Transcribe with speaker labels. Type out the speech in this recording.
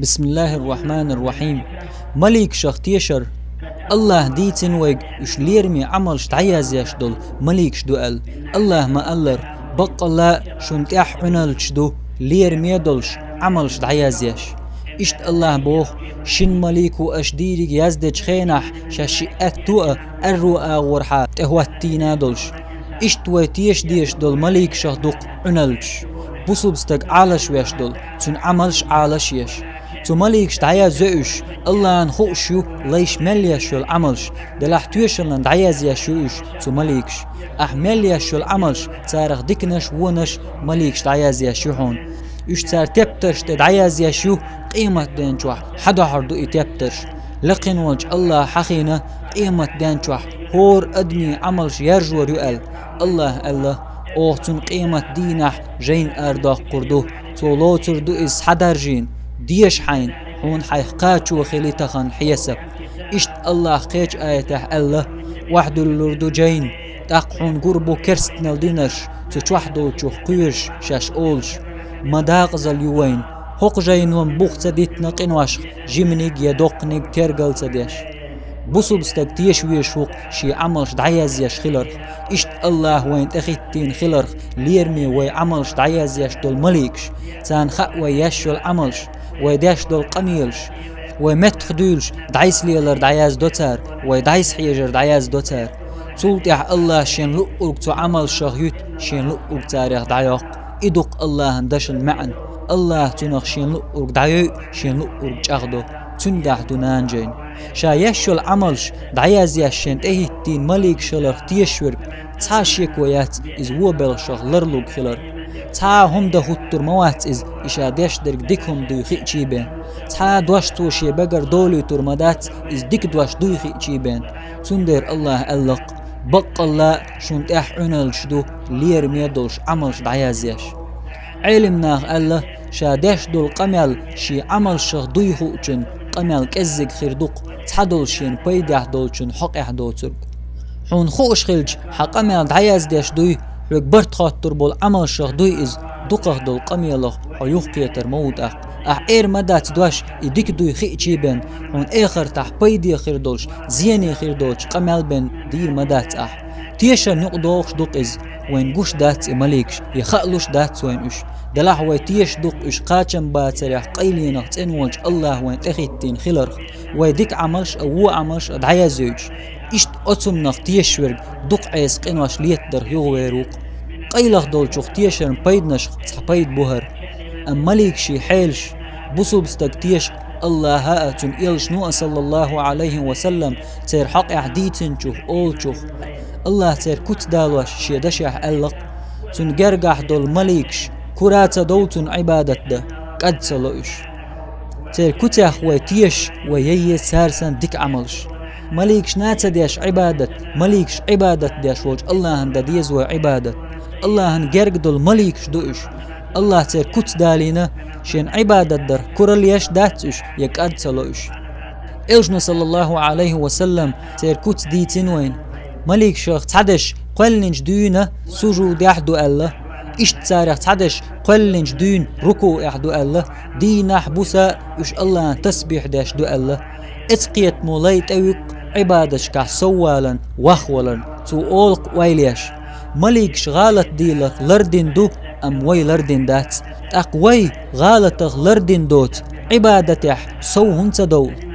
Speaker 1: بسم الله الرحمن الرحيم. مليك شختيشر الله ديتن ويج وش ليرمي عمل شتعياز يشدل مليك شدوال الله ما ألر بق الله شنتيح عنال شدو ليرمي دلش عمل شتعياز يش اشت الله بوخ شن مليكو اشديري يزدج خينح شاشي اتوء الرؤى غرحا تهواتينا دلش اشت ويتيش ديش دل مليك شخدوق عنالش بوصبستك عالش ويشدل تن عملش عالش يش تو مليك شتعيا زوش الله نخوشو ليش مليشو العملش دلح تويشلن دعيا زيشوش تو مليكش مليشو العملش تارخ ديكنش ونش مليك شتعيا زيشوحون يش تار تبترش دعيا زيشو قيمة دينشوح حدا حردو يتبترش لقن وجه الله حقينا قيمة دينشوح هور أدمي عملش يرجو رؤال الله اوتن قيمة دينح جين أرداق قردو تولو تردو إز حدرجين ديش حين هون حيقاتشو خليتخن حيسب اشت الله قيش آيته الله وحدو اللردو جين تاقحون قربو كرست نلدينش تشوحدو تشوح قيرش شاش أولش مداق زليوين هوق جين ومبوخ تديت نقين واشخ جيمنيق يدوقنيق ترقل تديش بوصو بستكتيش ويشوق شي عملش دعياز يش خلرخ اشت الله وين تخيتين خلرخ ليرمي وي عملش دعياز يش دول مليكش تان خق ويشو العملش ويداش دول قميلش ومت خدولش دعيس ليلر دعياز دوتار ويدعيس حيجر دعياز دوتار تولتح الله شين لؤرق تو عمل شغيوت شين لؤرق تاريخ دعياق إدوق الله اندشن معن الله تنخ شين لؤرق دعيو شين لؤرق جاغدو تندح دونانجين شا يشو العملش دعياز يشين تهيتين مليك شلر تيشورك تاشيك ويات إز وبل شغلر لوك خلر تا هم ده هتر موات إز إشادش درك ديكهم دوخي چيبين تا دوش توشي بگر دولي ترمدات إز ديك دوش دوخي چيبين تندر الله ألق بق الله شنت عنال شدو لير ميدولش عملش دعيازيش علمناغ الله شادش دول قمل شي عمل شغ دويخو چن قمل كزيك خيردوق تحدول شين بيدح دول چن حق احدو ترك حون خوش خلج حق عمل دعياز ديش دوي ركبرت خاطر بول عمل شغ دوي إز دوقه دول قميلغ حيوخ كيتر موت اير مدات دوش يديك دوي خي چيبن هون اخر تح بيدي خير دولش زيني خير دولش قمل بن دير مدات تيشا نقدوخش دوق إز وين قوش دات مليكش يخلوش دات وين اش دلح وي تيش دوق اش قاچن باتريح قيلينغ تنوج الله وين تخيتين خلرخ ويديك عملش او عملش دعيا زوج اشت اتم نغ تيشورك دوق عيس قنوش ليتدر يغويروق قيلغ دول شوخ تيشن بيدنش تحبيد بوهر ام مليك شي حيلش بصوب استكتيش الله هاتن إلش نوء صلى الله عليه وسلم تير حق احديتن شوخ اول شوخ الله تير كت دالوش شيدشح ألق تن جرجح دول مليكش كراتا دوتن عبادت ده قد سلوش تير كتاخ ويتيش ويي سارسن ديك عملش مليكش ناتا ديش عبادت مليكش عبادت ديش وج الله هند ديز وعبادت الله هن جرج دول مليكش دوش الله تير كت دالينا شين عبادت در كرليش داتش يقد سلوش إلشنا صلى الله عليه وسلم تير كت ديتن وين مليك شيخ تحدش قلنج دينا سجود يحدو الله إشت تاريخ تحدش قلنج دين ركوع يحدو الله دين حبوسا إش الله تسبيح داش دو الله اتقيت موليت أوك عبادش كح سوالا وخولا تو أولق ويليش مليك شغالت ديلك لردين دو أم وي لردين دات تقوي غالتك لردين دوت عبادتح سو هنت دول